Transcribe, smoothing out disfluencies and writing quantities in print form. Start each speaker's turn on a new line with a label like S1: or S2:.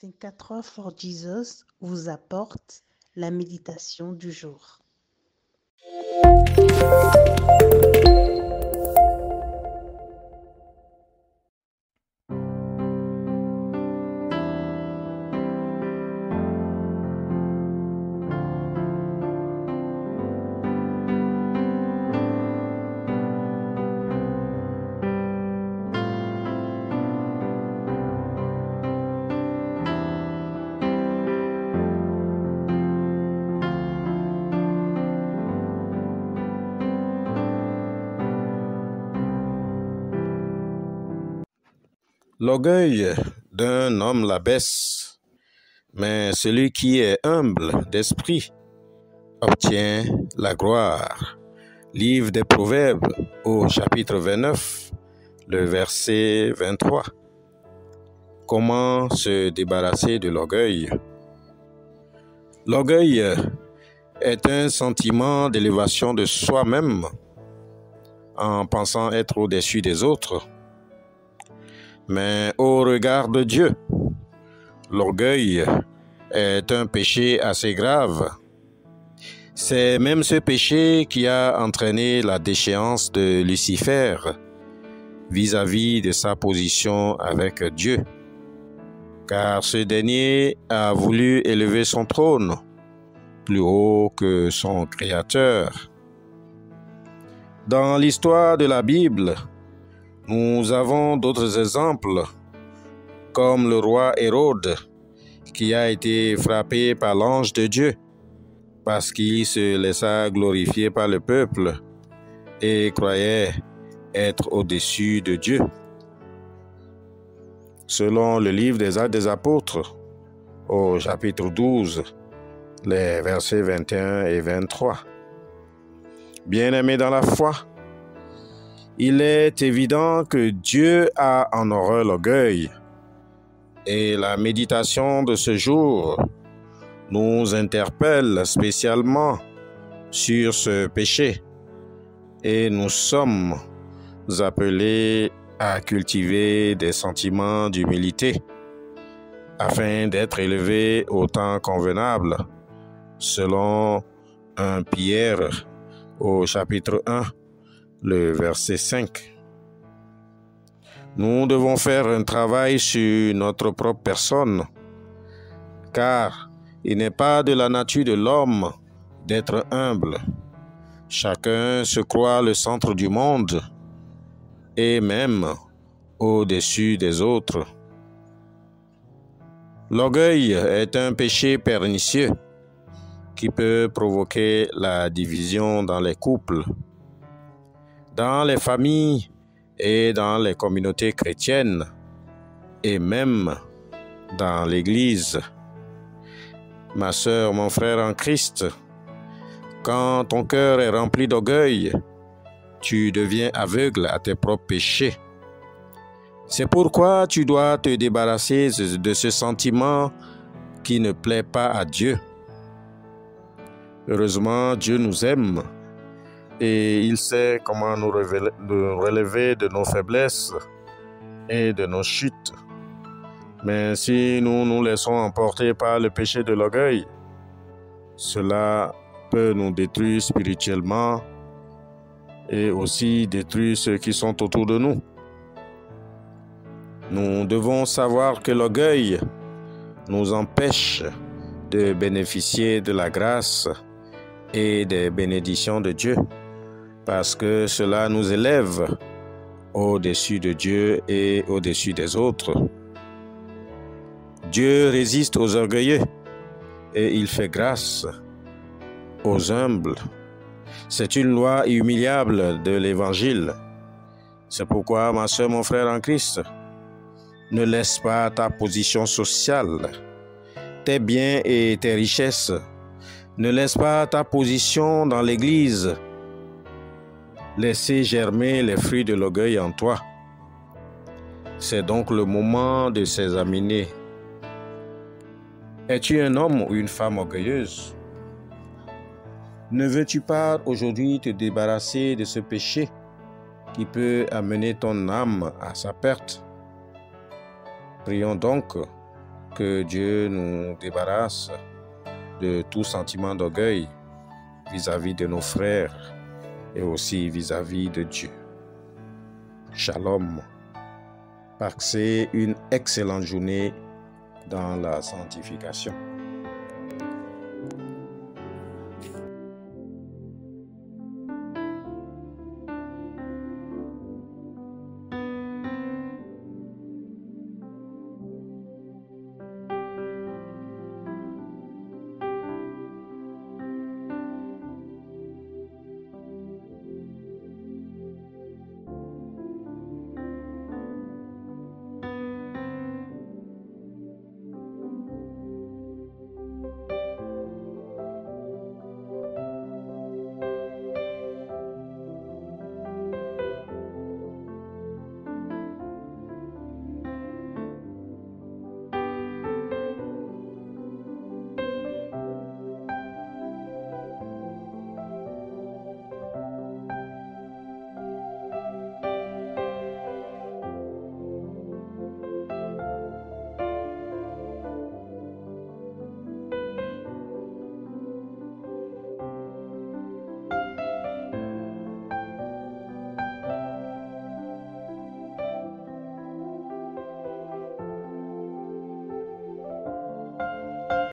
S1: Think 4 Hours for Jesus vous apporte la méditation du jour.
S2: L'orgueil d'un homme l'abaisse, mais celui qui est humble d'esprit obtient la gloire. Livre des Proverbes au chapitre 29, le verset 23. Comment se débarrasser de l'orgueil? L'orgueil est un sentiment d'élévation de soi-même en pensant être au-dessus des autres. Mais au regard de Dieu, l'orgueil est un péché assez grave. C'est même ce péché qui a entraîné la déchéance de Lucifer vis-à-vis de sa position avec Dieu, car ce dernier a voulu élever son trône plus haut que son Créateur. Dans l'histoire de la Bible, nous avons d'autres exemples, comme le roi Hérode, qui a été frappé par l'ange de Dieu, parce qu'il se laissa glorifier par le peuple et croyait être au-dessus de Dieu. Selon le livre des Actes des Apôtres, au chapitre 12, les versets 21 et 23. Bien-aimés dans la foi, il est évident que Dieu a en horreur l'orgueil, et la méditation de ce jour nous interpelle spécialement sur ce péché, et nous sommes appelés à cultiver des sentiments d'humilité afin d'être élevés au temps convenable, selon 1 Pierre au chapitre 1, le verset 5. Nous devons faire un travail sur notre propre personne, car il n'est pas de la nature de l'homme d'être humble. Chacun se croit le centre du monde et même au-dessus des autres. L'orgueil est un péché pernicieux qui peut provoquer la division dans les couples, dans les familles et dans les communautés chrétiennes, et même dans l'Église. Ma sœur, mon frère en Christ, quand ton cœur est rempli d'orgueil, tu deviens aveugle à tes propres péchés. C'est pourquoi tu dois te débarrasser de ce sentiment qui ne plaît pas à Dieu. Heureusement, Dieu nous aime et il sait comment nous relever de nos faiblesses et de nos chutes. Mais si nous nous laissons emporter par le péché de l'orgueil, cela peut nous détruire spirituellement et aussi détruire ceux qui sont autour de nous. Nous devons savoir que l'orgueil nous empêche de bénéficier de la grâce et des bénédictions de Dieu, parce que cela nous élève au-dessus de Dieu et au-dessus des autres. Dieu résiste aux orgueilleux et il fait grâce aux humbles. C'est une loi humiliable de l'Évangile. C'est pourquoi, ma sœur, mon frère en Christ, ne laisse pas ta position sociale, tes biens et tes richesses. Ne laisse pas ta position dans l'Église laisser germer les fruits de l'orgueil en toi. C'est donc le moment de s'examiner. Es-tu un homme ou une femme orgueilleuse? Ne veux-tu pas aujourd'hui te débarrasser de ce péché qui peut amener ton âme à sa perte. Prions donc que Dieu nous débarrasse de tout sentiment d'orgueil vis-à-vis de nos frères et aussi vis-à-vis de Dieu. Shalom. Passez une excellente journée dans la sanctification.